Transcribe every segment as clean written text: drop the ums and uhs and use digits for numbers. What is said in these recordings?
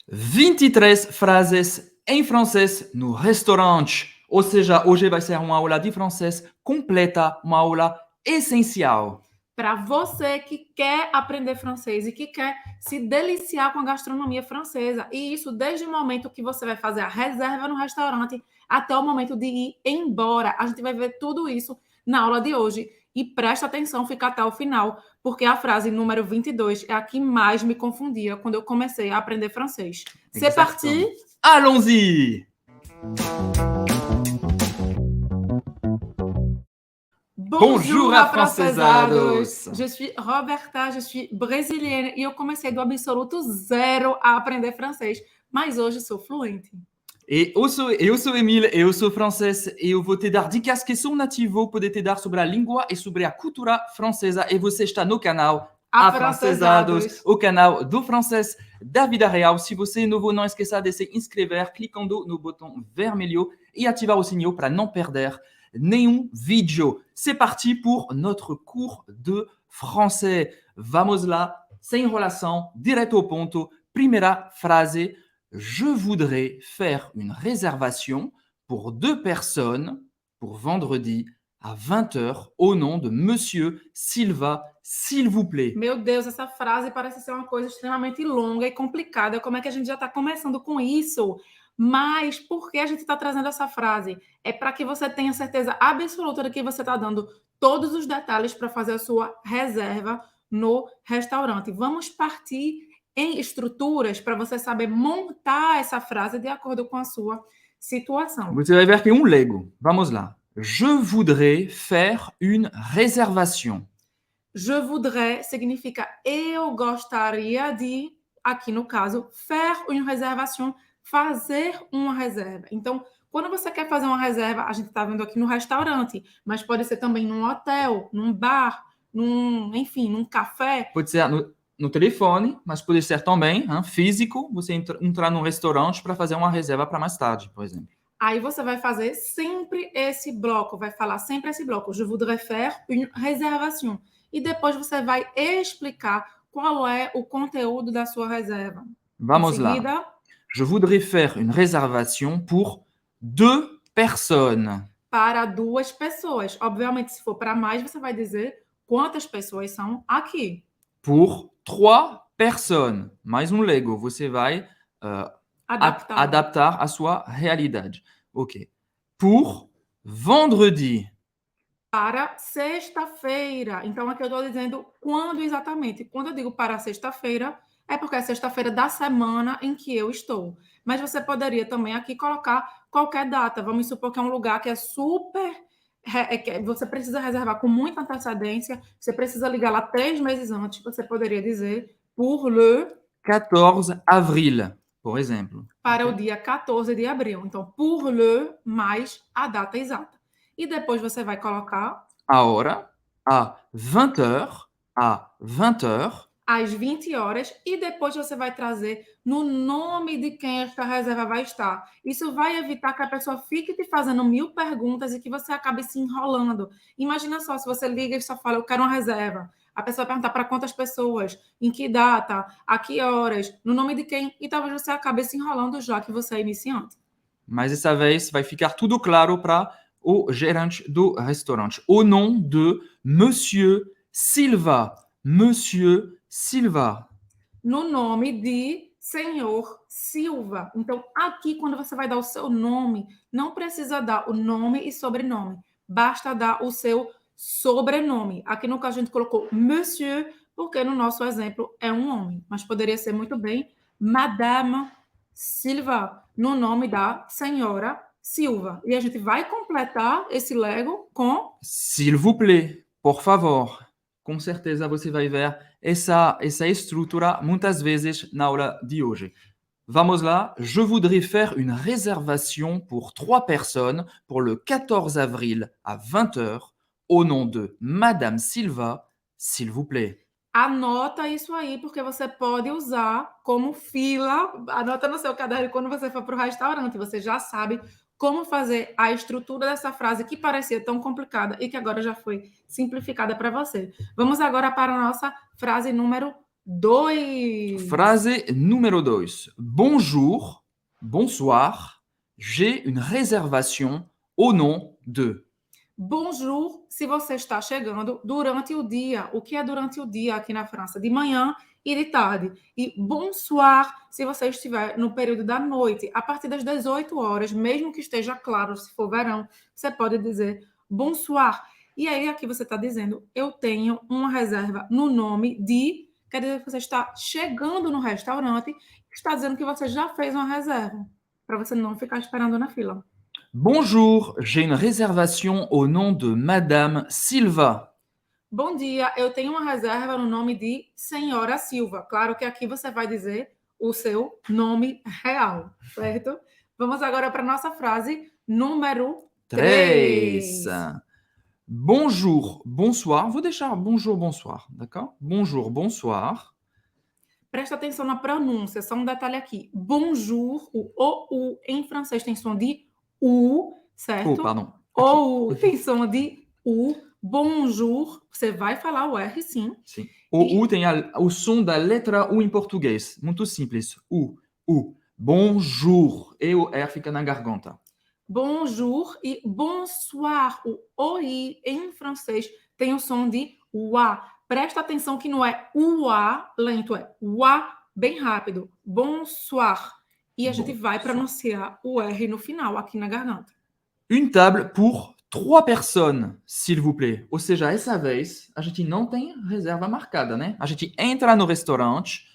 23 frases em francês no restaurante. Ou seja, hoje vai ser uma aula de francês completa, uma aula essencial. Para você que quer aprender francês e que quer se deliciar com a gastronomia francesa. E isso desde o momento que você vai fazer a reserva no restaurante até o momento de ir embora. A gente vai ver tudo isso na aula de hoje. E presta atenção, fica até o final, porque a frase número 22 é a que mais me confundia quando eu comecei a aprender francês. C'est parti! Allons-y! Bonjour, afrancesados! Je suis Roberta, je suis brasiliana e eu comecei do absoluto zero a aprender francês, mas hoje sou fluente. Eu sou Emile, eu sou francês e eu vou te dar dicas que são nativo, poder te dar sobre a língua e sobre a cultura francesa. E você está no canal Afrancesados, o canal do francês da vida real. Se você é novo, não esqueça de se inscrever clicando no botão vermelho e ativar o sininho para não perder nenhum vídeo. C'est parti pour notre cours de français. Vamos lá, sem enrolação, direto ao ponto. Primeira frase. Je voudrais faire une réservation pour 2 personnes pour vendredi à 20h au nom de Monsieur Silva, s'il vous plaît. Meu Deus, essa frase parece ser uma coisa extremamente longa e complicada. Como é que a gente já está começando com isso? Mas por que a gente está trazendo essa frase? É para que você tenha certeza absoluta de que você está dando todos os detalhes para fazer a sua reserva no restaurante. Vamos partir em estruturas para você saber montar essa frase de acordo com a sua situação. Você vai ver que é um Lego. Vamos lá. Je voudrais faire une réservation. Je voudrais significa eu gostaria de, aqui no caso, faire une réservation, fazer uma reserva. Então, quando você quer fazer uma reserva, a gente está vendo aqui no restaurante, mas pode ser também num hotel, num bar, enfim, num café. Pode ser no telefone, mas pode ser também físico, você entrar num restaurante para fazer uma reserva para mais tarde, por exemplo. Aí você vai fazer sempre esse bloco, vai falar sempre esse bloco. Je voudrais faire une réservation. E depois você vai explicar qual é o conteúdo da sua reserva. Vamos lá. Je voudrais faire une réservation pour 2 personnes. Para 2 pessoas. Obviamente, se for para mais, você vai dizer quantas pessoas são aqui. Pour 3 personnes. Mais um Lego. Você vai adaptar a sua realidade. Ok. Pour vendredi. Para sexta-feira. Então, aqui eu estou dizendo quando exatamente. Quando eu digo para sexta-feira, é porque é sexta-feira da semana em que eu estou. Mas você poderia também aqui colocar qualquer data. Vamos supor que é um lugar que é super... você precisa reservar com muita antecedência. Você precisa ligar lá 3 meses antes. Você poderia dizer pour le... 14 avril, por exemplo. Para o dia 14 de abril. Então, pour le mais a data exata. E depois você vai colocar a hora, à 20h, à 20h. Às 20 horas. E depois você vai trazer no nome de quem esta reserva vai estar. Isso vai evitar que a pessoa fique te fazendo 1000 perguntas e que você acabe se enrolando. Imagina só, se você liga e só fala, eu quero uma reserva. A pessoa vai perguntar para quantas pessoas, em que data, a que horas, no nome de quem, e talvez você acabe se enrolando já que você é iniciante. Mas dessa vez vai ficar tudo claro para o gerente do restaurante. Au nom de Monsieur Silva. Monsieur Silva. No nome de Senhor Silva. Então, aqui, quando você vai dar o seu nome, não precisa dar o nome e sobrenome. Basta dar o seu sobrenome. Aqui, no caso, a gente colocou Monsieur, porque no nosso exemplo é um homem. Mas poderia ser muito bem Madame Silva, no nome da senhora Silva. E a gente vai completar esse Lego com S'il vous plaît, por favor. Com certeza você vai ver essa estrutura muitas vezes na aula de hoje. Vamos lá. Je voudrais faire une réservation pour 3 personnes pour le 14 avril à 20h au nom de Madame Silva, s'il vous plaît. Anota isso aí, porque você pode usar como fila. Anota no seu caderno quando você for para o restaurante. Você já sabe como fazer a estrutura dessa frase que parecia tão complicada e que agora já foi simplificada para você. Vamos agora para a nossa frase número 2. Frase número 2. Bonjour, bonsoir, j'ai une réservation au nom de. Bonjour, se você está chegando durante o dia. O que é durante o dia aqui na França? De manhã e de tarde. E bonsoir, se você estiver no período da noite. A partir das 18 horas, mesmo que esteja claro, se for verão, você pode dizer bonsoir. E aí aqui você está dizendo, eu tenho uma reserva no nome de... Quer dizer que você está chegando no restaurante, está dizendo que você já fez uma reserva, para você não ficar esperando na fila. Bonjour, j'ai une réservation au nom de Madame Silva. Bom dia, eu tenho uma reserva no nome de Senhora Silva. Claro que aqui você vai dizer o seu nome real, certo? Vamos agora para a nossa frase número 3. Bonjour, bonsoir. Vou deixar bonjour, bonsoir, d'accord? Bonjour, bonsoir. Presta atenção na pronúncia, só um detalhe aqui. Bonjour, o OU em francês tem som de U, certo? Oh, pardon. OU tem som de U. Bonjour, você vai falar o R, sim. Sim. O U tem o som da letra U em português. Muito simples. U. Bonjour. E o R fica na garganta. Bonjour e bonsoir. O OI em francês tem o som de UA. Presta atenção que não é UA lento, é UA bem rápido. Bonsoir. E a gente vai pronunciar o R no final, aqui na garganta. Une table pour 3 personnes, s'il vous plaît. Ou seja, essa vez a gente não tem reserva marcada, né? A gente entra no restaurante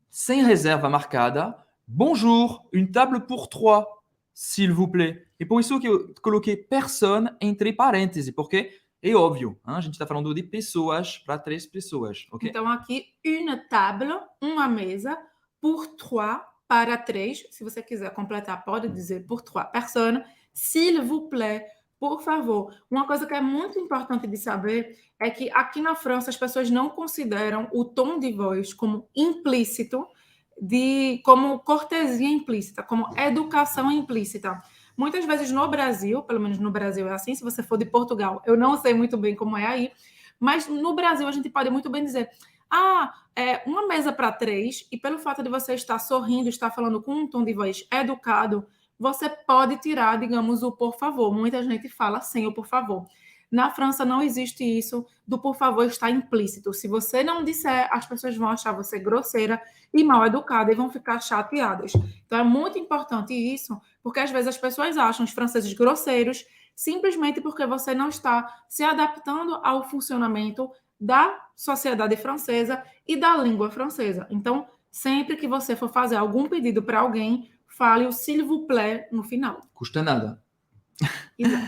sem reserva marcada. Bonjour, une table pour 3, s'il vous plaît. E por isso que eu coloquei personne entre parênteses, porque é óbvio, hein? A gente está falando de pessoas para 3 pessoas, ok? Então aqui, une table, uma mesa, pour 3, para 3. Se você quiser completar, pode dizer pour 3 personnes. S'il vous plaît, por favor. Uma coisa que é muito importante de saber é que aqui na França as pessoas não consideram o tom de voz como implícito, como cortesia implícita, como educação implícita. Muitas vezes no Brasil, pelo menos no Brasil é assim, se você for de Portugal, eu não sei muito bem como é aí, mas no Brasil a gente pode muito bem dizer uma mesa para 3, e pelo fato de você estar sorrindo, estar falando com um tom de voz educado, você pode tirar, digamos, o por favor. Muita gente fala sem o por favor. Na França não existe isso do por favor estar implícito. Se você não disser, as pessoas vão achar você grosseira e mal educada e vão ficar chateadas. Então é muito importante isso, porque às vezes as pessoas acham os franceses grosseiros simplesmente porque você não está se adaptando ao funcionamento da sociedade francesa e da língua francesa. Então, sempre que você for fazer algum pedido para alguém, fale o s'il vous plaît no final. Custa nada. Exato.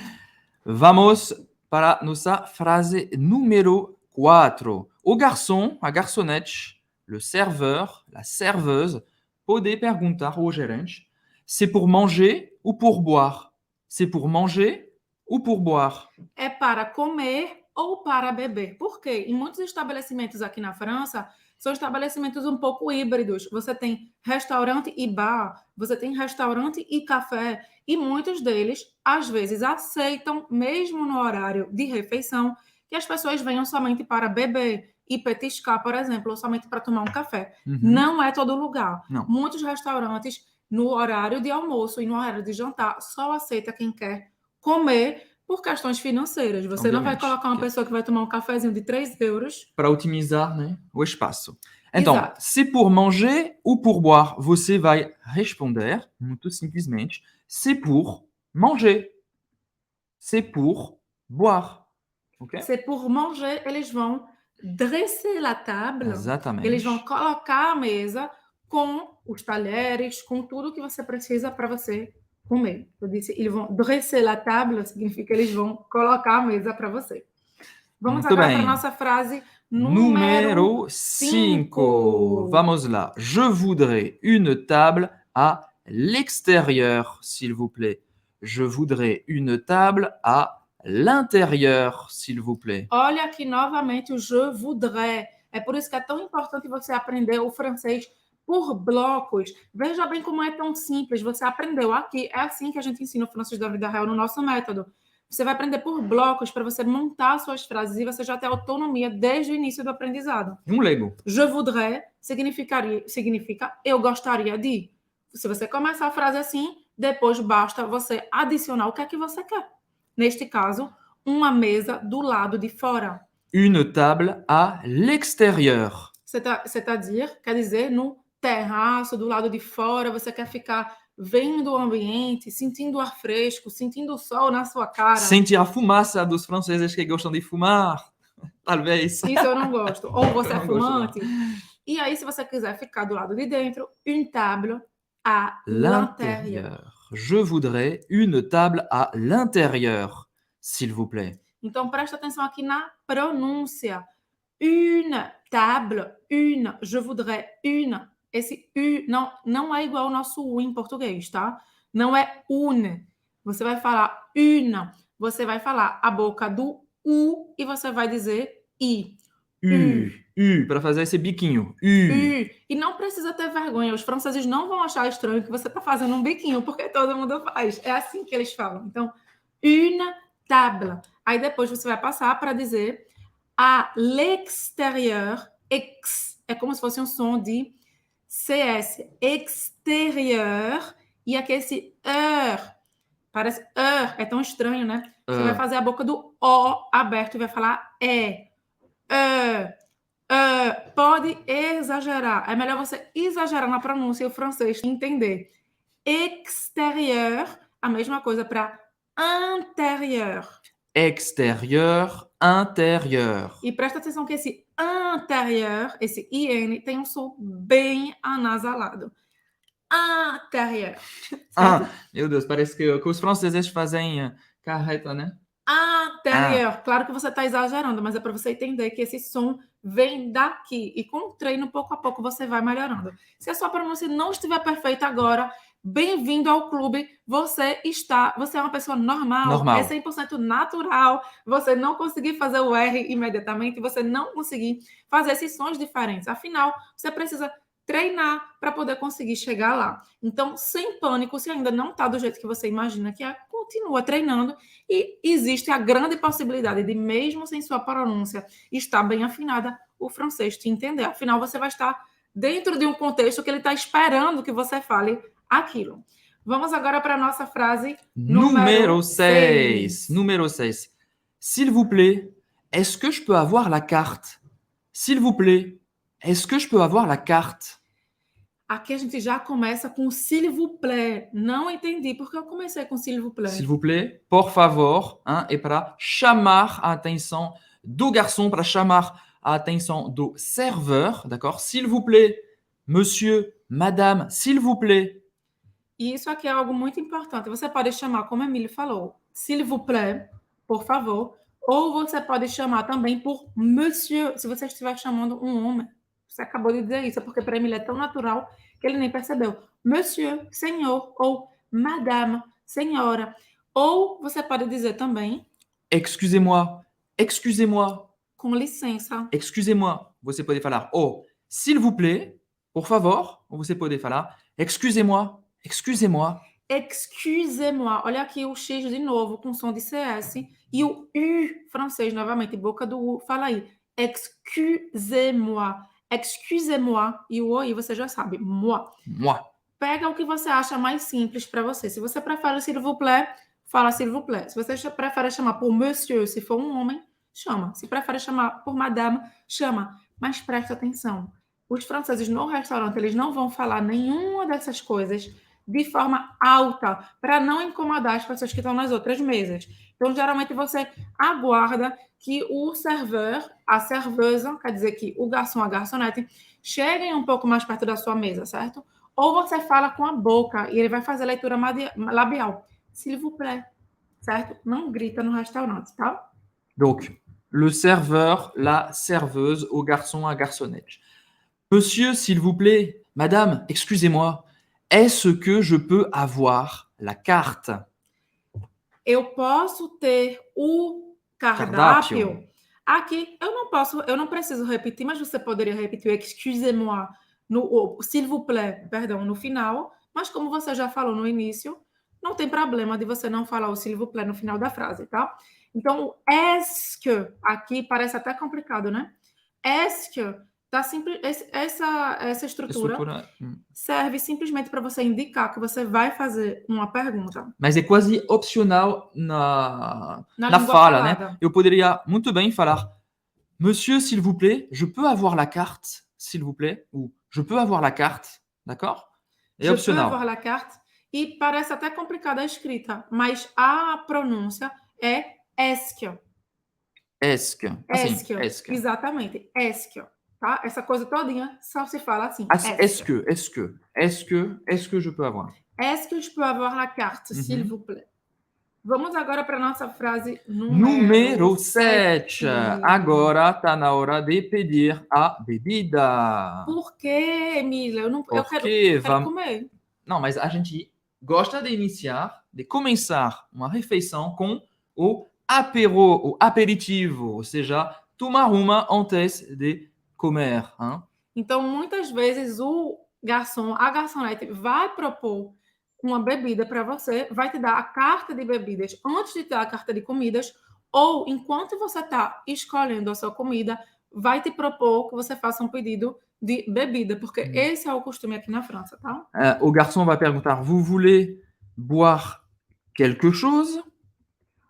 Vamos para nossa frase número 4. O garçom, a garçonnette, le serveur, la serveuse, pode perguntar ao gerente: c'est pour manger ou pour boire? C'est pour manger ou pour boire? É para comer ou para beber. Por quê? Em muitos estabelecimentos aqui na França, são estabelecimentos um pouco híbridos. Você tem restaurante e bar, você tem restaurante e café, e muitos deles, às vezes, aceitam, mesmo no horário de refeição, que as pessoas venham somente para beber e petiscar, por exemplo, ou somente para tomar um café. Uhum. Não é todo lugar. Não. Muitos restaurantes, no horário de almoço e no horário de jantar, só aceita quem quer comer por questões financeiras. Você não vai colocar uma pessoa que vai tomar um cafezinho de 3 euros. Para otimizar, né, o espaço. Então, Exato. c'est pour manger ou pour boire? Você vai responder, muito simplesmente, c'est pour manger. C'est pour boire. Ok? C'est pour manger, eles vão dresser la table. Exatamente. Eles vão colocar a mesa com os talheres, com tudo que você precisa para você comer. Eu disse, eles vão dresser la table, significa que eles vão colocar a mesa para você. Vamos Muito agora bem. para a nossa frase Número 5. Vamos lá. Je voudrais une table à l'extérieur, s'il vous plaît. Je voudrais une table à l'intérieur, s'il vous plaît. Olha aqui novamente o je voudrais. É por isso que é tão importante você aprender o francês por blocos. Veja bem como é tão simples. Você aprendeu aqui. É assim que a gente ensina o francês da vida real no nosso método. Você vai aprender por blocos para você montar suas frases e você já ter autonomia desde o início do aprendizado. Lego. Je voudrais significa eu gostaria de. Se você começar a frase assim, depois basta você adicionar o que é que você quer. Neste caso, uma mesa do lado de fora. Une table à l'extérieur. C'est-à-dire, quer dizer, no terraço, do lado de fora, você quer ficar vendo o ambiente, sentindo o ar fresco, sentindo o sol na sua cara. Sentir a fumaça dos franceses que gostam de fumar, talvez. Isso eu não gosto. Ou você é fumante. E aí, se você quiser ficar do lado de dentro, une table à l'intérieur. Je voudrais une table à l'intérieur, s'il vous plaît. Então, presta atenção aqui na pronúncia. Une table, une, je voudrais une. Esse U não é igual ao nosso U em português, tá? Não é une. Você vai falar une. Você vai falar a boca do U e você vai dizer I. U, para fazer esse biquinho. U. E não precisa ter vergonha. Os franceses não vão achar estranho que você está fazendo um biquinho, porque todo mundo faz. É assim que eles falam. Então, une table. Aí depois você vai passar para dizer à l'extérieur. Ex é como se fosse um som de CS. Exterior. E aqui esse parece é tão estranho, né? Você vai fazer a boca do O aberto e vai falar pode exagerar. É melhor você exagerar na pronúncia e o francês entender. Exterior, a mesma coisa para intérieur. Extérieur, intérieur. E presta atenção que esse intérieur, esse IN, tem um som bem anasalado. Intérieur. Meu Deus, parece que os franceses fazem carreta, né? Intérieur. Claro que você está exagerando, mas é para você entender que esse som vem daqui. E com o treino, pouco a pouco, você vai melhorando. Se a sua pronúncia não estiver perfeita agora, bem-vindo ao clube. Você é uma pessoa normal. É 100% natural. Você não conseguir fazer o R imediatamente, você não conseguir fazer esses sons diferentes. Afinal, você precisa treinar para poder conseguir chegar lá. Então, sem pânico, se ainda não está do jeito que você imagina que é, continua treinando e existe a grande possibilidade de, mesmo sem sua pronúncia estar bem afinada, o francês te entender. Afinal, você vai estar dentro de um contexto que ele está esperando que você fale aquilo. Vamos agora para a nossa frase número 6. Número 6. S'il vous plaît, est-ce que je peux avoir la carte? S'il vous plaît, est-ce que je peux avoir la carte? Aqui a gente já começa com s'il vous plaît. Não entendi porque eu comecei com s'il vous plaît. S'il vous plaît, por favor, é para chamar a atenção do garçom, para chamar a atenção do serveur, d'accord? S'il vous plaît, monsieur, madame, s'il vous plaît. E isso aqui é algo muito importante. Você pode chamar, como a Emílio falou, s'il vous plaît, por favor, ou você pode chamar também por monsieur, se você estiver chamando um homem. Você acabou de dizer isso, porque para ele é tão natural que ele nem percebeu. Monsieur, senhor, ou madame, senhora. Ou você pode dizer também... Excusez-moi, excusez-moi. Com licença. Excusez-moi. Você pode falar, oh, s'il vous plaît, por favor. Ou você pode falar, excusez-moi, excusez-moi. Excusez-moi. Olha aqui o X de novo, com som de CS. E o U francês, novamente, boca do U. Fala aí. Excusez-moi. Excusez-moi. E o OI você já sabe. Moi. Moi. Pega o que você acha mais simples para você. Se você prefere s'il vous plaît, fala s'il vous plaît. Se você prefere chamar por monsieur, se for um homem, chama. Se prefere chamar por madame, chama. Mas presta atenção. Os franceses no restaurante, eles não vão falar nenhuma dessas coisas de forma alta, para não incomodar as pessoas que estão nas outras mesas. Então, geralmente, você aguarda que o serveur, a serveuse, quer dizer que o garçom, a garçonete, cheguem um pouco mais perto da sua mesa, certo? Ou você fala com a boca e ele vai fazer a leitura labial. S'il vous plaît, certo? Não grita no restaurante, tá? Donc, le serveur, la serveuse, au garçon, à garçonnette. Monsieur, s'il vous plaît, madame, excusez-moi, est-ce que je peux avoir la carte? Eu posso ter o cardápio? Aqui, eu não preciso repetir, mas você poderia repetir o excusez-moi, s'il vous plaît, perdão, no final. Mas como você já falou no início, não tem problema de você não falar o s'il vous plaît no final da frase, tá? Então, o est-ce que aqui parece até complicado, né? Est-ce que tá simples, essa estrutura serve simplesmente para você indicar que você vai fazer uma pergunta. Mas é quase opcional na língua fala, falada. né? Eu poderia muito bem falar Monsieur, s'il vous plaît, je peux avoir la carte, s'il vous plaît? Ou je peux avoir la carte, d'accord? É opcional. Je peux avoir la carte. E parece até complicada a escrita, mas a pronúncia é est-ce. Est-ce que. Assim, est-ce que. Exatamente, est-ce. Tá? Essa coisa todinha só se fala assim. Est-ce que je peux avoir? Est-ce que je peux avoir la carte, s'il vous plaît? Vamos agora para a nossa frase número 7. Agora está na hora de pedir a bebida. Por quê, Emília? Eu quero comer. Não, mas a gente gosta de iniciar, de começar uma refeição com o apéro, o aperitivo, ou seja, tomar uma antes de comer. Hein? Então, muitas vezes, o garçom, a garçonete vai propor uma bebida para você, vai te dar a carta de bebidas antes de ter a carta de comidas, ou enquanto você está escolhendo a sua comida, vai te propor que você faça um pedido de bebida, porque esse é o costume aqui na França, tá? O garçom vai perguntar: vous voulez boire quelque chose?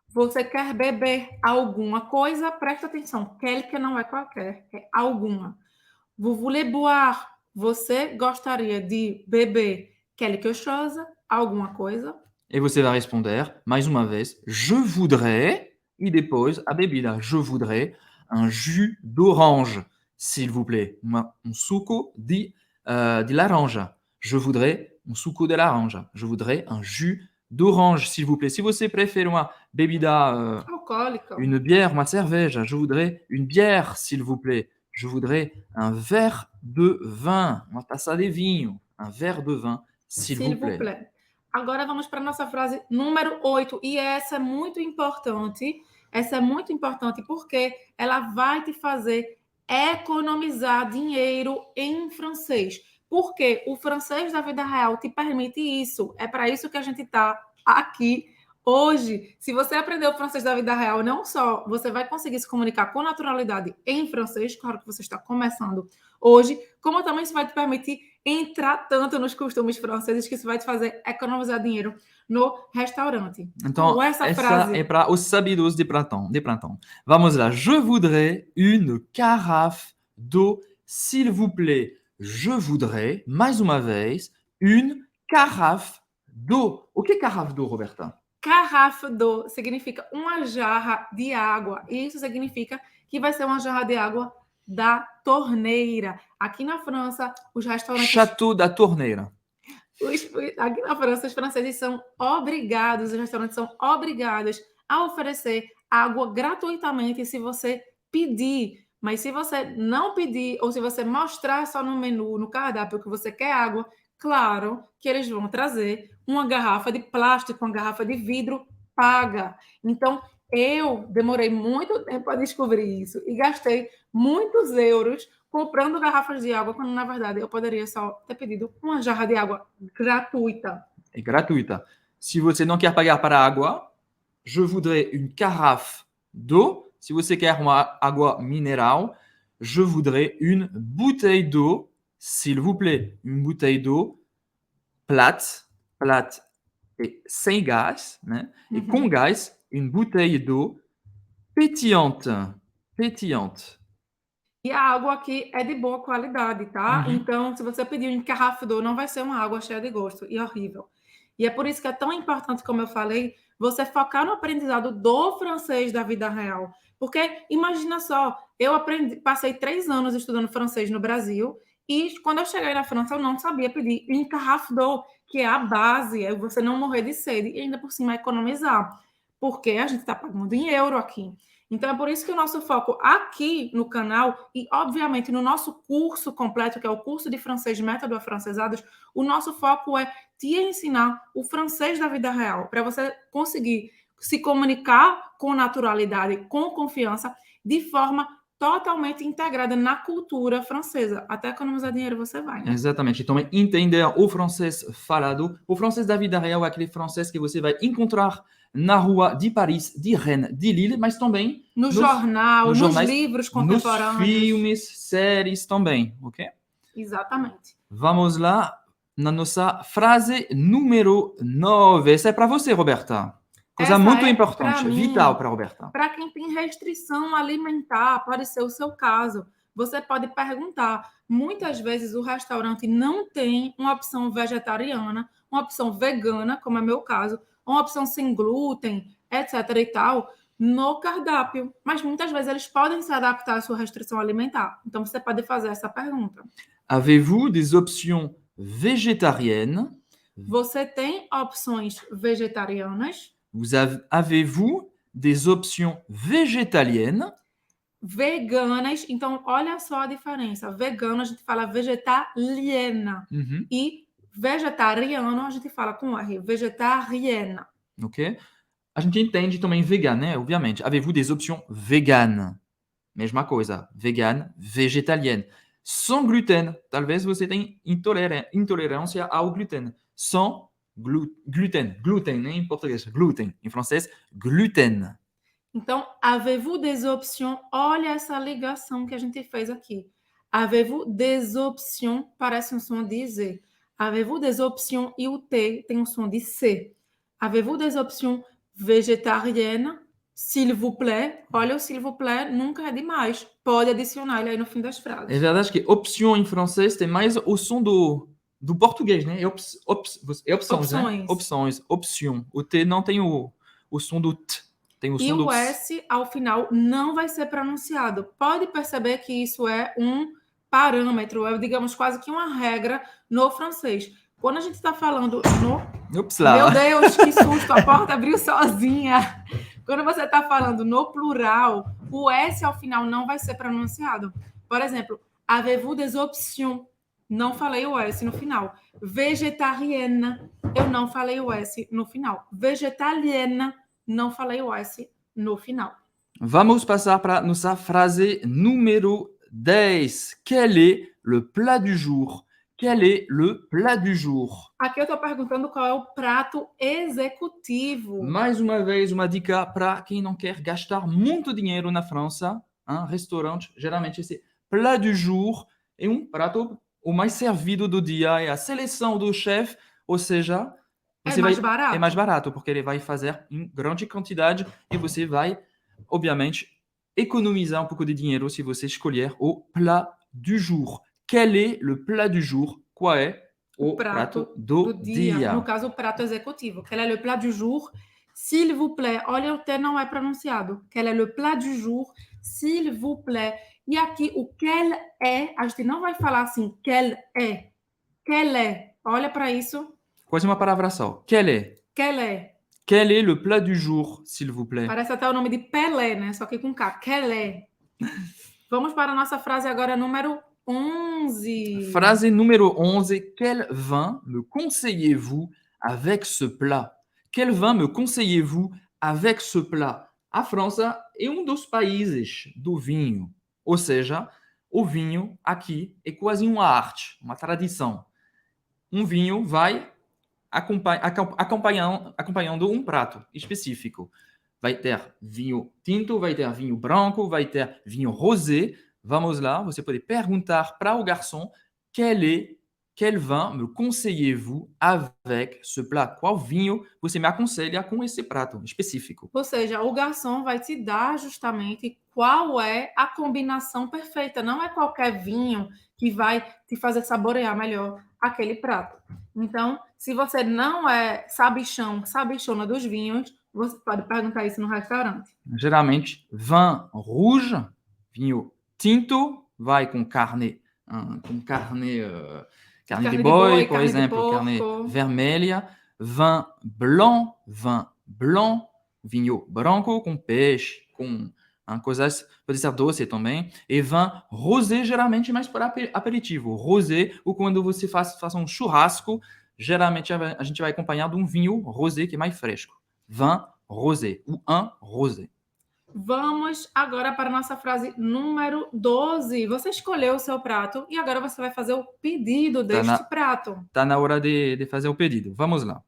Você quer beber alguma coisa? Presta atenção, quelque não é qualquer, é alguma. Vous voulez boire? Você gostaria de beber quelque chose? Alguma coisa? E você vai responder, mais uma vez, je voudrais, e depois a bebida. Je voudrais un jus d'orange, s'il vous plaît. Um suco de laranja. Je voudrais um suco de laranja. Je voudrais un jus d'orange, s'il vous plaît. Se você prefere uma bebida alcoólica, une bière, uma cerveja, je voudrais une bière, s'il vous plaît. Je voudrais un verre de vin, uma taça de vinho. Un verre de vin, s'il vous plaît. Agora vamos para a nossa frase número 8. E essa é muito importante. Essa é muito importante porque ela vai te fazer economizar dinheiro em francês. Porque o francês da vida real te permite isso. É para isso que a gente está aqui hoje. Se você aprender o francês da vida real, não só você vai conseguir se comunicar com naturalidade em francês, claro que você está começando hoje, como também isso vai te permitir entrar tanto nos costumes franceses que isso vai te fazer economizar dinheiro no restaurante. Então, essa frase é para os sabidos de Platão. Vamos lá. Je voudrais une carafe d'eau, s'il vous plaît. Je voudrais, mais uma vez, une carafe d'eau. O que é carafe d'eau, Roberta? Carafe d'eau significa uma jarra de água. Isso significa que vai ser uma jarra de água da torneira. Aqui na França, os restaurantes... Château da torneira. Aqui na França, os franceses são obrigados, os restaurantes são obrigados a oferecer água gratuitamente se você pedir. Mas se você não pedir, ou se você mostrar só no menu, no cardápio, que você quer água, claro que eles vão trazer uma garrafa de plástico, uma garrafa de vidro paga. Então, eu demorei muito tempo para descobrir isso e gastei muitos euros comprando garrafas de água, quando, na verdade, eu poderia só ter pedido uma jarra de água gratuita. É gratuita. Se você não quer pagar para a água, je voudrais une carafe d'eau. Se você quer uma água mineral, je voudrais une bouteille d'eau, s'il vous plaît. Une bouteille d'eau plate et sem gás, né? E com gás, une bouteille d'eau pétillante. E a água aqui é de boa qualidade, tá? Então, se você pedir um carafe d'eau, não vai ser uma água cheia de gosto e horrível. E é por isso que é tão importante, como eu falei, você focar no aprendizado do francês da vida real. Porque, imagina só, eu passei 3 anos estudando francês no Brasil e quando eu cheguei na França, eu não sabia pedir um carafe d'eau, que é a base, é você não morrer de sede e ainda por cima economizar. Porque a gente está pagando em euro aqui. Então, é por isso que o nosso foco aqui no canal e, obviamente, no nosso curso completo, que é o curso de francês Método Afrancesados, o nosso foco é te ensinar o francês da vida real, para você conseguir se comunicar com naturalidade, com confiança, de forma totalmente integrada na cultura francesa. Até economizar dinheiro você vai, né? Exatamente. E também entender o francês falado. O francês da vida real é aquele francês que você vai encontrar na rua de Paris, de Rennes, de Lille, mas também no jornal, nos jornais, livros nos contemporâneos. filmes, séries também, ok? Exatamente. Vamos lá na nossa frase número 9. Essa é para você, Roberta. Coisa Essa muito é, importante, pra mim, vital para Roberta. Para quem tem restrição alimentar, pode ser o seu caso. Você pode perguntar. Muitas vezes o restaurante não tem uma opção vegetariana, uma opção vegana, como é meu caso, uma opção sem glúten, etc. e tal, no cardápio. Mas muitas vezes eles podem se adaptar à sua restrição alimentar. Então você pode fazer essa pergunta. Avez-vous des options végétariennes? Você tem opções vegetarianas? Avez-vous des options végétaliennes? Veganas, então olha só a diferença. Vegano a gente fala vegetariana. E vegetariano a gente fala com R, vegetariana. Ok? A gente entende também vegan, né? Obviamente. Avez-vous des options véganes? Mesma coisa. Vegan, végétalienne. Sans gluten. Talvez você tenha intolerância ao glúten. Sans gluten. Gluten, né? Em português. Glúten. Em francês, gluten. Então, avez-vous des options? Olha essa ligação que a gente fez aqui. Avez-vous des options? Parece um som de Z. Avez-vous des options? E o T tem um som de C. Avez-vous des options végétariennes? S'il vous plaît. Olha, o s'il vous plaît nunca é demais. Pode adicionar ele aí no fim das frases. É verdade que option em francês tem mais o som do português, né? É opções, né? Opções, option. O T não tem o som do T. Tem o som e do o S, ao final, não vai ser pronunciado. Pode perceber que isso é um parâmetro, é, digamos, quase que uma regra no francês. Quando a gente está falando no... Ups lá. Meu Deus, que susto, a porta abriu sozinha. Quando você está falando no plural, o S ao final não vai ser pronunciado. Por exemplo, avez-vous des options? Não falei o S no final. Vegetarienne, eu não falei o S no final. Vegetalienne, não falei o S no final. Vamos passar para nossa frase número 10. Quel est le plat du jour? Quel est le plat du jour? Aqui eu estou perguntando qual é o prato executivo. Mais uma vez, uma dica para quem não quer gastar muito dinheiro na França. Restaurante, geralmente esse plat du jour é um prato o mais servido do dia. É a seleção do chefe, ou seja... barato. É mais barato, porque ele vai fazer em grande quantidade e você vai, obviamente, economizar um pouco de dinheiro se você escolher o plat du jour. Quel est le plat du jour? Qual é o prato do dia? No caso, o prato executivo. Quel est le plat du jour? S'il vous plaît. Olha, o T não é pronunciado. Quel est le plat du jour? S'il vous plaît. E aqui, o quel é, a gente não vai falar assim, quel é. Quel é. Olha para isso. Quase uma palavra só. Quel est? Quel est? Quel est le plat du jour, s'il vous plaît? Parece até o nome de Pelé, né? Só que com K. Quel est? Vamos para a nossa frase agora, número 11. Frase número 11. Quel vin me conseillez-vous avec ce plat? Quel vin me conseillez-vous avec ce plat? A França é um dos países do vinho. Ou seja, o vinho aqui é quase uma arte, uma tradição. Um vinho vai acompanhando um prato específico. Vai ter vinho tinto, vai ter vinho branco, vai ter vinho rosé. Vamos lá, você pode perguntar para o garçom quel vin me conseillez-vous avec ce plat? Qual vinho você me aconselha com esse prato específico? Ou seja, o garçom vai te dar justamente qual é a combinação perfeita. Não é qualquer vinho que vai te fazer saborear melhor aquele prato. Então, se você não é sabichona dos vinhos, você pode perguntar isso no restaurante. Geralmente, vin rouge, vinho tinto, vai com carne de boi, por exemplo, carne vermelha. Vin blanc, vinho branco com peixe, com coisas, pode ser doce também. E vin rosé, geralmente mais para aperitivo. Rosé, ou quando você faça um churrasco, geralmente a gente vai acompanhar de um vinho rosé que é mais fresco. Vin rosé, ou un rosé. Vamos agora para a nossa frase número 12. Você escolheu o seu prato e agora você vai fazer o pedido deste prato. Tá na hora de fazer o pedido. Vamos lá.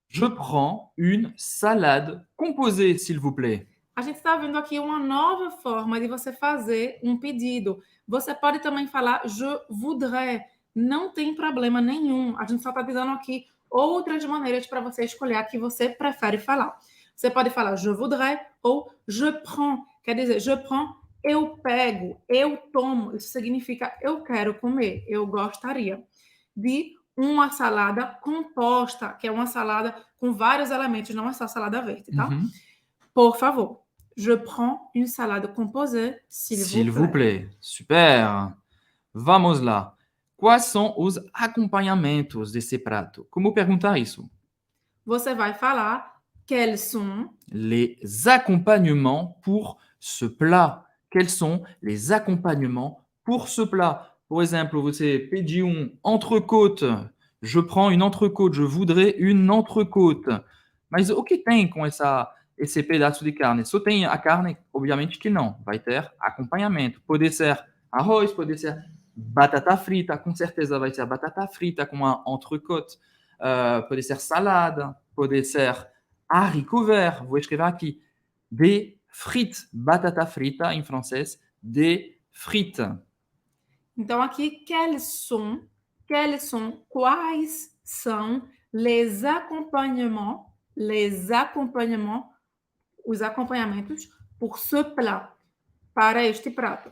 Je prends une salade composée, s'il vous plaît. A gente está vendo aqui uma nova forma de você fazer um pedido. Você pode também falar je voudrais. Não tem problema nenhum. A gente só está te dando aqui outras maneiras para você escolher a que você prefere falar. Você pode falar je voudrais ou je prends. Quer dizer, je prends, eu pego, eu tomo. Isso significa eu quero comer, eu gostaria. De uma salada composta, que é uma salada com vários elementos, não é só salada verde, tá? Mhm. Por favor, je prends une salade composée, S'il vous plaît. Super. Vamos lá. Quais são os acompanhamentos desse prato? Como perguntar isso? Você vai falar quels sont Les accompagnements pour ce plat. Quels sont les accompagnements pour ce plat? Por exemplo, você pediu entrecôte. Je prends une entrecôte. Je voudrais une entrecôte. Mas o que tem com esse pedaço de carne? Só tem a carne? Obviamente que não. Vai ter acompanhamento. Pode ser arroz, pode ser batata frita. Com certeza vai ser batata frita com uma entrecôte. Pode ser salada. Pode ser haricots verts. Vou escrever aqui. Des frites. Batata frita em francês. Des frites. Então, aqui, quais sont, quais são les acompanhamentos, os acompanhamentos pour ce plat, para este prato.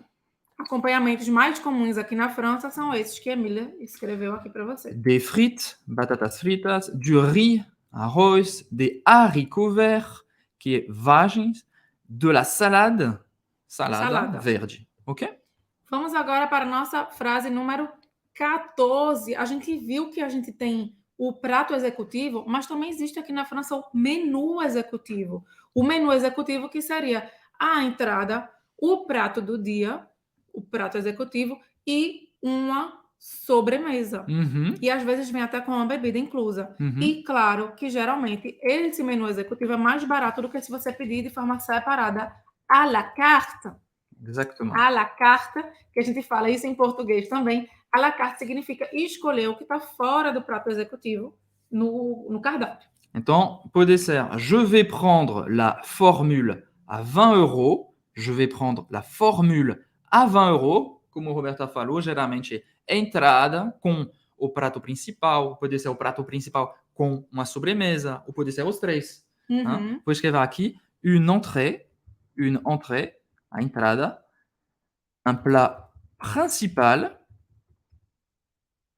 Acompanhamentos mais comuns aqui na França são esses que a Emília escreveu aqui para você. Des frites, batatas fritas, du riz, arroz, des haricots verts, que é vagens, de la salade, salada verde. Ok? Vamos agora para a nossa frase número 14. A gente viu que a gente tem o prato executivo, mas também existe aqui na França o menu executivo. O menu executivo que seria a entrada, o prato do dia, o prato executivo e uma sobremesa. Uhum. E às vezes vem até com uma bebida inclusa. Uhum. E claro que geralmente esse menu executivo é mais barato do que se você pedir de forma separada à la carte. Exatamente. À la carte, que a gente fala isso em português também. À la carte significa escolher o que está fora do prato executivo no cardápio. Então, pode ser, je vais prendre la formule à 20 euros. Je vais prendre la formule à 20 euros. Como a Roberta falou, geralmente é entrada com o prato principal. Pode ser o prato principal com uma sobremesa. Ou pode ser os três. Uhum. Vou escrever aqui une entrée, a entrada, un plat principal,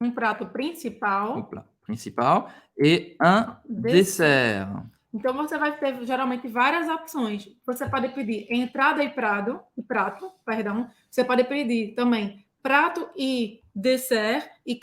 Um prato principal. o plat principal, e un dessert. Então, você vai ter geralmente várias opções. Você pode pedir entrada e prato. Você pode pedir também prato e dessert e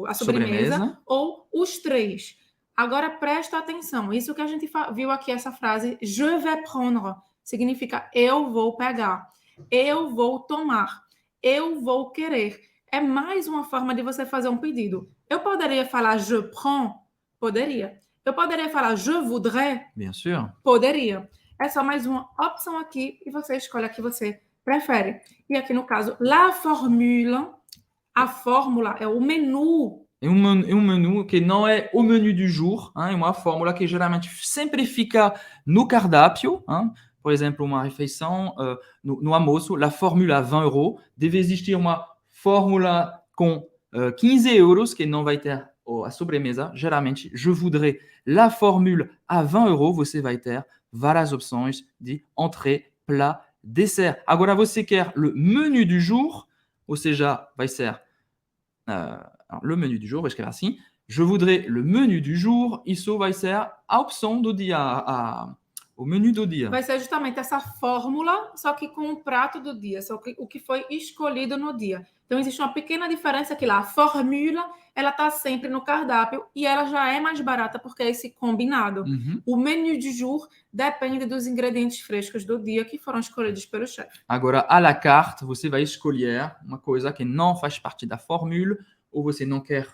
a sobremesa, ou os três. Agora, presta atenção. Isso que a gente viu aqui, essa frase, je vais prendre, significa eu vou pegar, eu vou tomar, eu vou querer. É mais uma forma de você fazer um pedido. Eu poderia falar je prends? Poderia. Eu poderia falar je voudrais? Bien sûr. Poderia. É só mais uma opção aqui e você escolhe a que você prefere. E aqui no caso, la formule, a fórmula é o menu. É um menu que não é o menu du jour, é uma fórmula que geralmente sempre fica no cardápio. Por exemplo, uma refeição no almoço, la formule a 20 euros, deve existir uma fórmula com 15 euros, que não vai ter a sobremesa. Geralmente, je voudrais la formule a 20 euros, você vai ter várias opções de entrée, plat, dessert. Agora, você quer le menu du jour, ou seja, vai ser le menu du jour, vou escrever assim. Je voudrais le menu du jour, isso vai ser a opção do dia, o menu do dia. Vai ser justamente essa fórmula, só que com o prato do dia, só que o que foi escolhido no dia. Então, existe uma pequena diferença aqui lá. A fórmula, ela está sempre no cardápio e ela já é mais barata porque é esse combinado. Uhum. O menu du jour depende dos ingredientes frescos do dia que foram escolhidos pelo chefe. Agora, à la carte, você vai escolher uma coisa que não faz parte da fórmula ou você não quer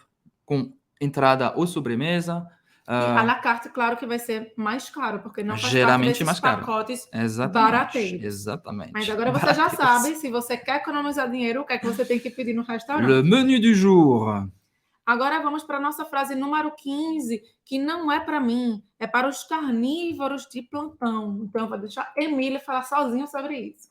com entrada ou sobremesa. E à la carte, claro que vai ser mais caro, porque não faz Geralmente parte mais desses caro. pacotes Exatamente. barateiros. Exatamente. Mas agora você já sabe, se você quer economizar dinheiro, o que é que você tem que pedir no restaurante. Le menu du jour. Agora vamos para a nossa frase número 15, que não é para mim, é para os carnívoros de plantão. Então, eu vou deixar Emília falar sozinho sobre isso.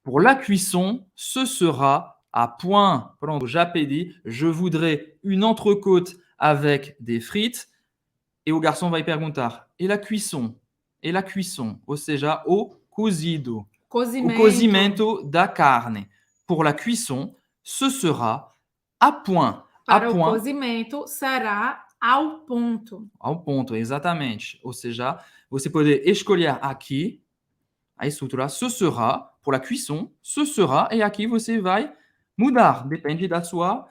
Pour la cuisson, ce sera à point. Pronto, já pedi. Je voudrais une entrecôte avec des frites. E o garçom vai perguntar: e la cuisson? E la cuisson? Ou seja, o cozido. O cozimento da carne. Pour la cuisson, ce sera à point. Para o cozimento, será ao ponto. Ao ponto, exatamente. Ou seja, você pode escolher aqui a estrutura ce sera, pour la cuisson, ce sera, e aqui você vai mudar, depende da sua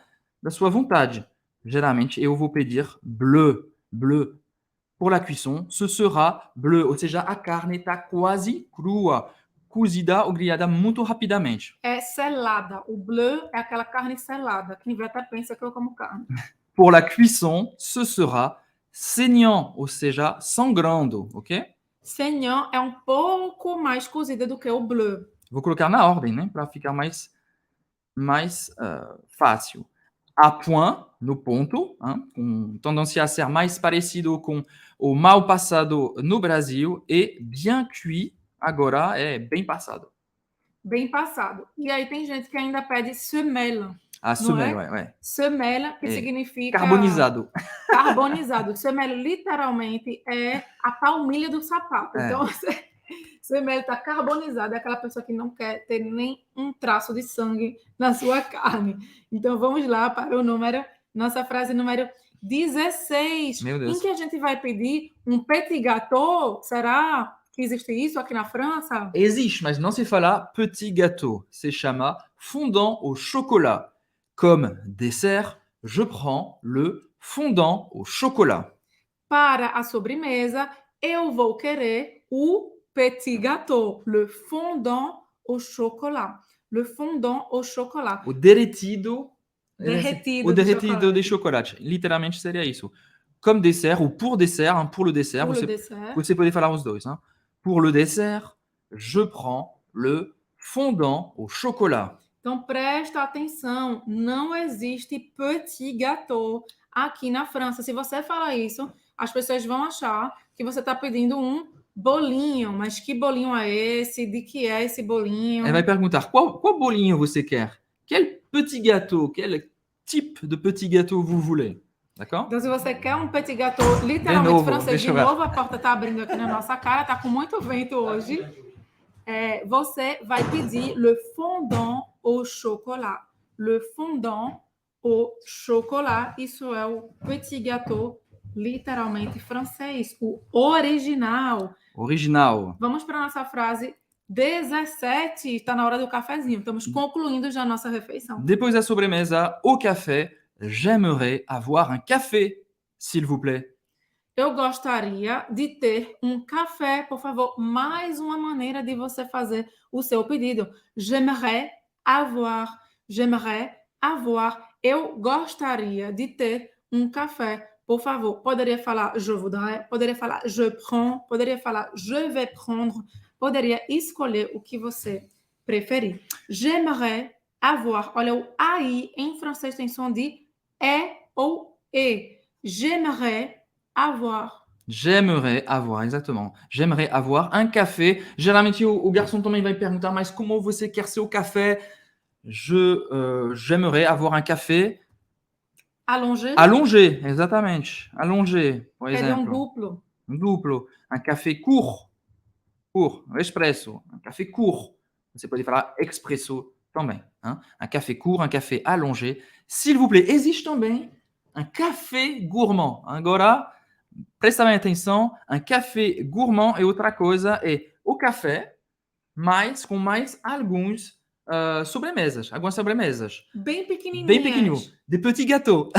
vontade. Geralmente, eu vou pedir bleu, bleu. Pour la cuisson, ce sera bleu, ou seja, a carne está quase crua, cozida ou grelhada muito rapidamente. É selada. O bleu é aquela carne selada. Quem vê até pensa que eu como carne. Pour la cuisson, ce sera saignant, ou seja, sangrando, ok? Saignant é um pouco mais cozida do que o bleu. Vou colocar na ordem, né, para ficar mais fácil. À point, no ponto, com tendência a ser mais parecido com o mal passado no Brasil, e bien cuit, agora é bem passado. Bem passado. E aí tem gente que ainda pede semelle. Ah, semelle, ouais. Semelle, que significa... Carbonizado. Carbonizado. Semelle, literalmente, é a palmilha do sapato. É. Então, semelle está carbonizado. É aquela pessoa que não quer ter nem um traço de sangue na sua carne. Então, vamos lá para o número... Nossa frase número 16. Meu Deus. Em que a gente vai pedir um petit gâteau. Será que existe isso aqui na França? Existe, mas não se fala petit gâteau. Se chama fondant au chocolat. Comme dessert, je prends le fondant au chocolat. Para a sobremesa, eu vou querer o petit gâteau, le fondant au chocolat. Le fondant au chocolat. O derretido. Derretido O derretido de chocolate. Literalmente seria isso. Comme dessert, ou pour dessert, pour le dessert. Você pode falar os dois. Hein? Pour le dessert, je prends le fondant au chocolat. Então, presta atenção, não existe petit gâteau aqui na França. Se você falar isso, as pessoas vão achar que você está pedindo um bolinho. Mas que bolinho é esse? De que é esse bolinho? Ela vai perguntar, qual bolinho você quer? Quel petit gâteau, quel type de petit gâteau vous voulez? D'accord? Então, se você quer um petit gâteau literalmente francês, de novo, a porta está abrindo aqui na nossa cara, está com muito vento hoje. Você vai pedir le fondant au chocolat. Le fondant au chocolat, isso é o petit gâteau literalmente francês, o original. Original. Vamos para a nossa frase 17. Está na hora do cafezinho. Estamos concluindo já a nossa refeição. Depois da sobremesa, au café, j'aimerais avoir un café, s'il vous plaît. Eu gostaria de ter um café, por favor. Mais uma maneira de você fazer o seu pedido. J'aimerais avoir. J'aimerais avoir. Eu gostaria de ter um café, por favor. Poderia falar je voudrais, poderia falar je prends, poderia falar je vais prendre, poderia escolher o que você preferir. J'aimerais avoir. Olha, o AI em francês tem som de E ou E. J'aimerais avoir. J'aimerais avoir, exatamente. J'aimerais avoir un café. Geralmente o garçom também vai perguntar, mas como você quer seu café? J'aimerais avoir un café. Allongé? Allongé, exatamente. Allongé, por Quer exemplo. um duplo? Um duplo. Un café court. Court. Expresso. Un café court. Você pode falar expresso também. Hein? Un café court, un café allongé. S'il vous plaît, existe também un café gourmand. Agora, presta bem atenção. Un café gourmand é outra coisa. É o café, mas com mais alguns sobremesas. Algumas sobremesas. Bem pequenininhas. Bem pequenininho. De petit gâteau.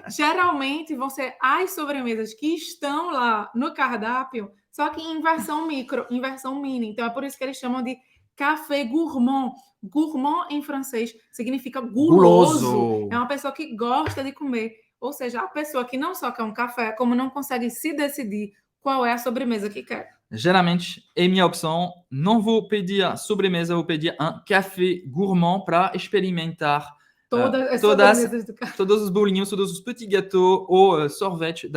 Geralmente vão ser as sobremesas que estão lá no cardápio, só que em versão micro, em versão mini. Então é por isso que eles chamam de café gourmand. Gourmand em francês significa guloso. É uma pessoa que gosta de comer Ou seja, a pessoa que não só quer um café, como não consegue se decidir qual é a sobremesa que quer. Geralmente, é minha opção. Não vou pedir sobremesa, vou pedir um café gourmand para experimentar Todas as sobremesas do café. todos os bolinhos, todos os petits gâteaux ou sorvete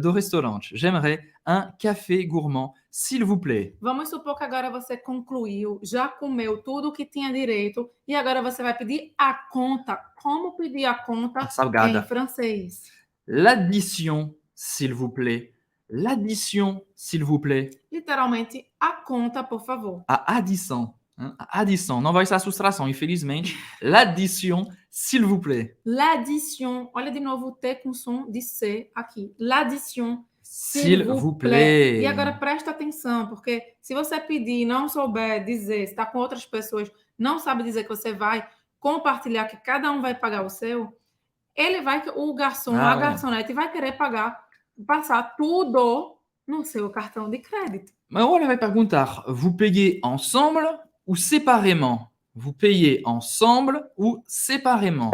do restaurante. J'aimerais un café gourmand, s'il vous plaît. Vamos supor que agora você concluiu, já comeu tudo o que tinha direito e agora você vai pedir a conta. Como pedir a conta A salgada. em francês? L'addition, s'il vous plaît. L'addition, s'il vous plaît. Literalmente, a conta, por favor. A adição. A adição. Não vai ser a soustração, infelizmente. L'addition, s'il vous plaît. L'addition. Olha de novo o T com som de C aqui. L'addition. S'il vous plaît. E agora presta atenção, porque se você pedir e não souber dizer, se está com outras pessoas, não sabe dizer que você vai compartilhar, que cada um vai pagar o seu, o garçom, a garçonete vai querer passar tudo no seu cartão de crédito. Mas olha, vai perguntar, vous payez ensemble ou séparément? Vous payez ensemble ou séparément?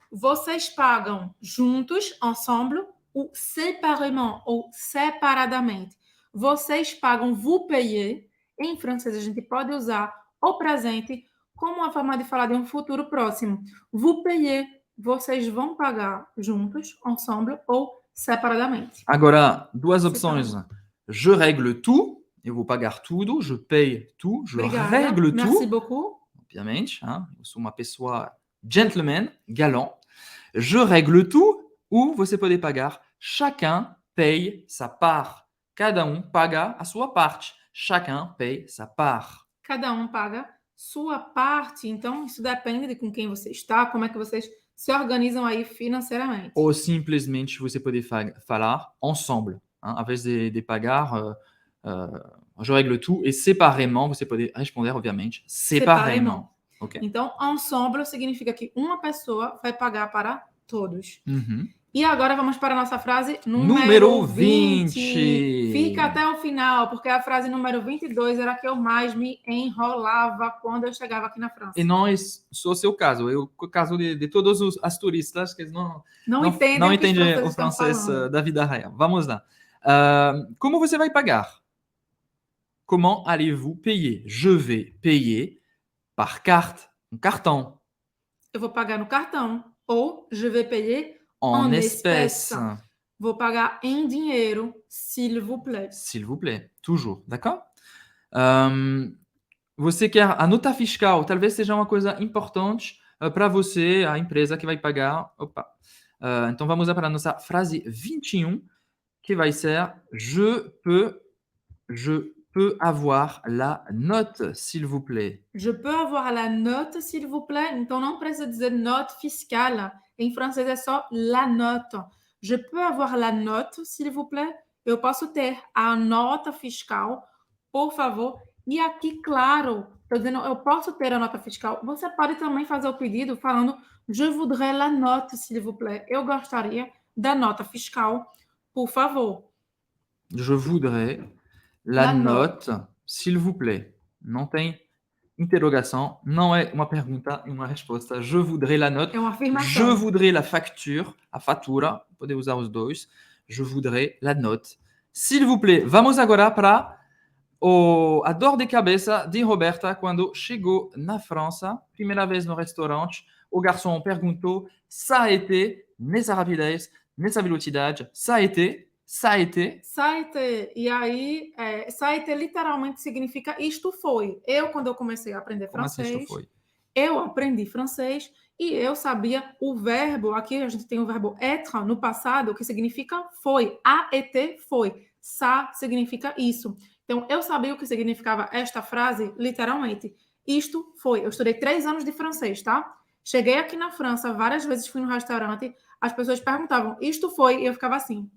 Vocês pagam juntos, ensemble, ou séparément, ou separadamente. Vocês pagam vous payez. Em francês, a gente pode usar o presente como uma forma de falar de um futuro próximo. Vous payez, vocês vão pagar juntos, ensemble, ou separadamente. Agora, duas opções. Je règle tout, eu vou pagar tudo, je paye tout, je règle tout. Merci beaucoup. Obviamente, eu sou uma pessoa gentleman, galant. Je règle tout, ou você pode pagar, chacun paye sa part. Cada paga a sua parte. Chacun paye sa part. Cada paga sua parte. Então, isso depende de com quem você está, como é que vocês se organizam aí financeiramente. Ou simplesmente você pode falar ensemble. Ao invés de pagar, je règle tout. E séparément, você pode responder, obviamente, séparément. Okay. Então, ensemble significa que uma pessoa vai pagar para todos. Uhum. E agora vamos para a nossa frase número 20. Fica até o final, porque a frase número 22 era a que eu mais me enrolava quando eu chegava aqui na França. E não é só o seu caso, é o caso de todos as turistas que não entendem o francês da vida real. Vamos lá. Como você vai pagar? Comment allez-vous payer? Je vais payer par carte, um cartão. Eu vou pagar no cartão. Ou je vais payer en espèces. Vou pagar em dinheiro, s'il vous plaît. S'il vous plaît, toujours, d'accord? Você quer a nota fiscal, talvez seja uma coisa importante para você, a empresa que vai pagar. Opa. Então vamos para a nossa frase 21, que vai ser je peux avoir la note, s'il vous plaît. Je peux avoir la note, s'il vous plaît. Então não precisa dizer note fiscale. Em francês é só la note. Je peux avoir la note, s'il vous plaît. Eu posso ter a nota fiscal, por favor. E aqui, claro, estou dizendo, eu posso ter a nota fiscal. Você pode também fazer o pedido falando je voudrais la note, s'il vous plaît. Eu gostaria da nota fiscal, por favor. Je voudrais la note, s'il vous plaît. Não tem interrogação, não é uma pergunta e uma resposta. Je voudrais la note. É uma afirmação. Je voudrais la facture, a fatura. Pode usar os dois. Je voudrais la note. S'il vous plaît. Vamos agora para a dor de cabeça de Roberta quando chegou na França. Primeira vez no restaurante. O garçom perguntou, ça a été, nessa rapidez, nessa velocidade, ça a été. Ça a été. E aí, ça a été literalmente significa isto foi. Quando eu comecei a aprender francês, assim isto foi? Eu aprendi francês e eu sabia o verbo. Aqui a gente tem o verbo être no passado, que significa foi. A été foi. Ça significa isso. Então, eu sabia o que significava esta frase, literalmente. Isto foi. Eu estudei 3 anos de francês, tá? Cheguei aqui na França, várias vezes fui no restaurante, as pessoas perguntavam, isto foi, e eu ficava assim.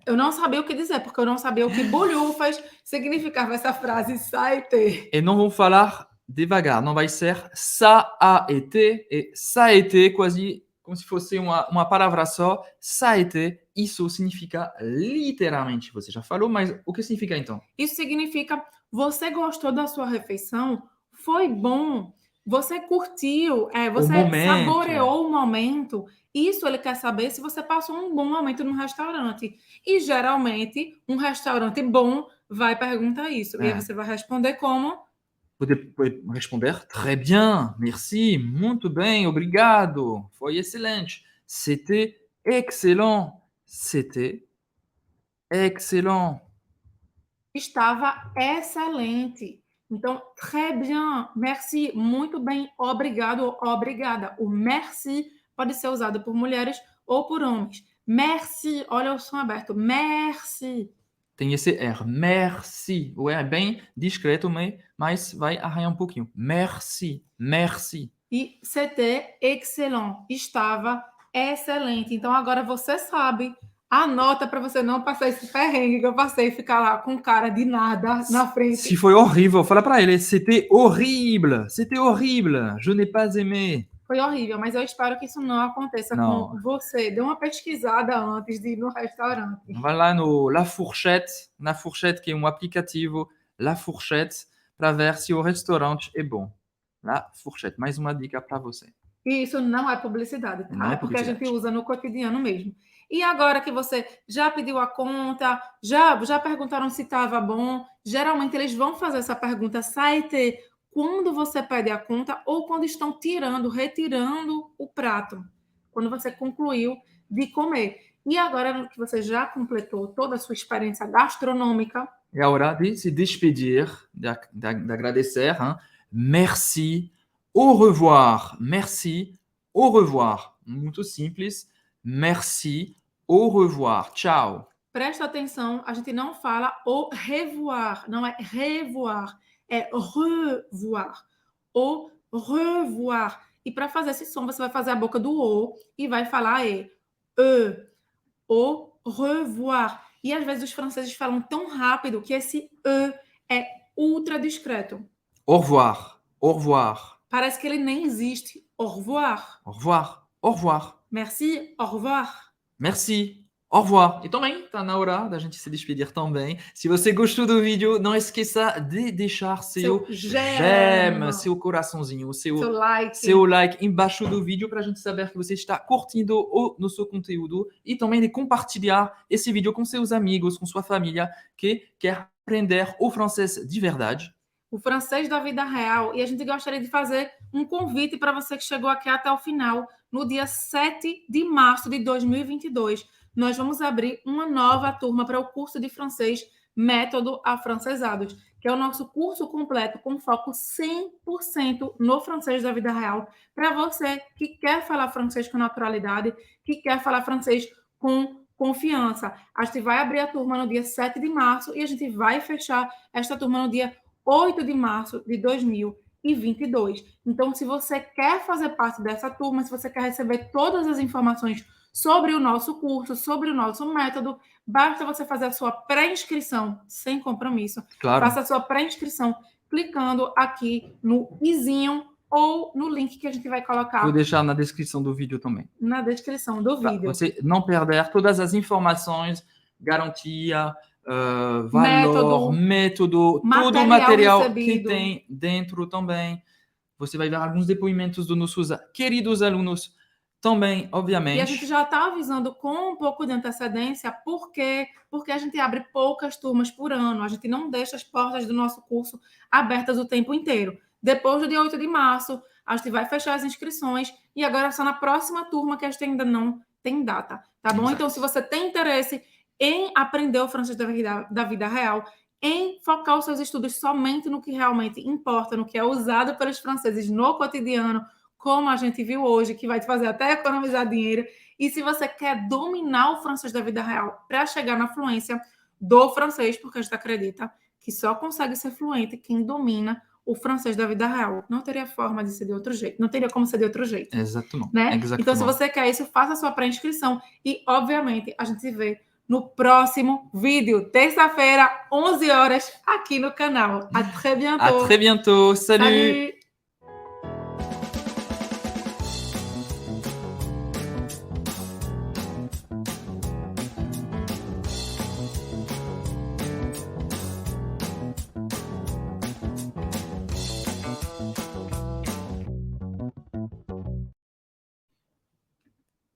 Eu não sabia o que dizer, porque eu não sabia o que bolhufas significava essa frase ça a été. E não vou falar devagar, não vai ser ça a été e ça a été, quase como se fosse uma palavra só. Ça a été, isso significa literalmente, você já falou, mas o que significa então? Isso significa, você gostou da sua refeição? Foi bom? Você curtiu, você saboreou o momento. Isso ele quer saber se você passou um bom momento no restaurante. E, geralmente, um restaurante bom vai perguntar isso. E aí você vai responder como? Pode responder, très bien, merci, muito bem, obrigado, foi excelente. C'était excellent. C'était excellent. Estava excelente. Então, très bien, merci, muito bem, obrigado ou obrigada. O merci pode ser usado por mulheres ou por homens. Merci, olha o som aberto, merci. Tem esse R, merci. O R é bem discreto, mas vai arranhar um pouquinho. Merci, merci. E c'était excellent, estava excelente. Então, agora você sabe. Anota para você não passar esse perrengue que eu passei, ficar lá com cara de nada na frente. Se foi horrível, fala para ele, c'était horrible, je n'ai pas aimé. Foi horrível, mas eu espero que isso não aconteça com você. Dê uma pesquisada antes de ir no restaurante. Vai lá no La Fourchette, que é um aplicativo, La Fourchette, para ver se o restaurante é bom. La Fourchette, mais uma dica para você. E isso não é publicidade, tá? Não é publicidade. Porque a gente usa no cotidiano mesmo. E agora que você já pediu a conta, já perguntaram se estava bom, geralmente eles vão fazer essa pergunta, Saite, quando você pede a conta ou quando estão retirando o prato, quando você concluiu de comer. E agora que você já completou toda a sua experiência gastronômica... É a hora de se despedir, de agradecer. Hein? Merci, au revoir. Merci, au revoir. Muito simples. Merci, au revoir. Tchau. Presta atenção, a gente não fala au revoir, não é revoir, é revoir. Au revoir. E para fazer esse som, você vai fazer a boca do O e vai falar au revoir. E às vezes os franceses falam tão rápido que esse é ultra discreto. Au revoir, au revoir. Parece que ele nem existe. Au revoir. Au revoir, au revoir. Merci, au revoir. Merci. Au revoir. E também está na hora da gente se despedir também. Se você gostou do vídeo, não esqueça de deixar seu gem, seu coraçãozinho, seu like embaixo do vídeo para a gente saber que você está curtindo o nosso conteúdo e também de compartilhar esse vídeo com seus amigos, com sua família que quer aprender o francês de verdade. O francês da vida real. E a gente gostaria de fazer um convite para você que chegou aqui até o final. No dia 7 de março de 2022, nós vamos abrir uma nova turma para o curso de francês Método Afrancesados, que é o nosso curso completo com foco 100% no francês da vida real, para você que quer falar francês com naturalidade, que quer falar francês com confiança. A gente vai abrir a turma no dia 7 de março e a gente vai fechar esta turma no dia 8 de março de 2022. Então, se você quer fazer parte dessa turma, se você quer receber todas as informações sobre o nosso curso, sobre o nosso método, basta você fazer a sua pré-inscrição sem compromisso. Claro. Faça a sua pré-inscrição clicando aqui no izinho ou no link que a gente vai colocar. Vou deixar na descrição do vídeo também. Na descrição do vídeo. Para você não perder todas as informações, garantia, valor, método, todo o material que tem dentro também. Você vai ver alguns depoimentos dos nossos queridos alunos também, obviamente. E a gente já está avisando com um pouco de antecedência, porque a gente abre poucas turmas por ano, a gente não deixa as portas do nosso curso abertas o tempo inteiro. Depois do dia 8 de março, a gente vai fechar as inscrições e agora é só na próxima turma que a gente ainda não tem data, tá bom? Exato. Então, se você tem interesse em aprender o francês da vida real, em focar os seus estudos somente no que realmente importa, no que é usado pelos franceses no cotidiano, como a gente viu hoje, que vai te fazer até economizar dinheiro. E se você quer dominar o francês da vida real para chegar na fluência do francês, porque a gente acredita que só consegue ser fluente quem domina o francês da vida real. Não teria forma de ser de outro jeito. Não teria como ser de outro jeito. Exatamente. Né? Exatamente. Então, se você quer isso, faça a sua pré-inscrição. E, obviamente, a gente se vê no próximo vídeo, terça-feira, 11 horas, aqui no canal. À très bientôt. À très bientôt. Salut.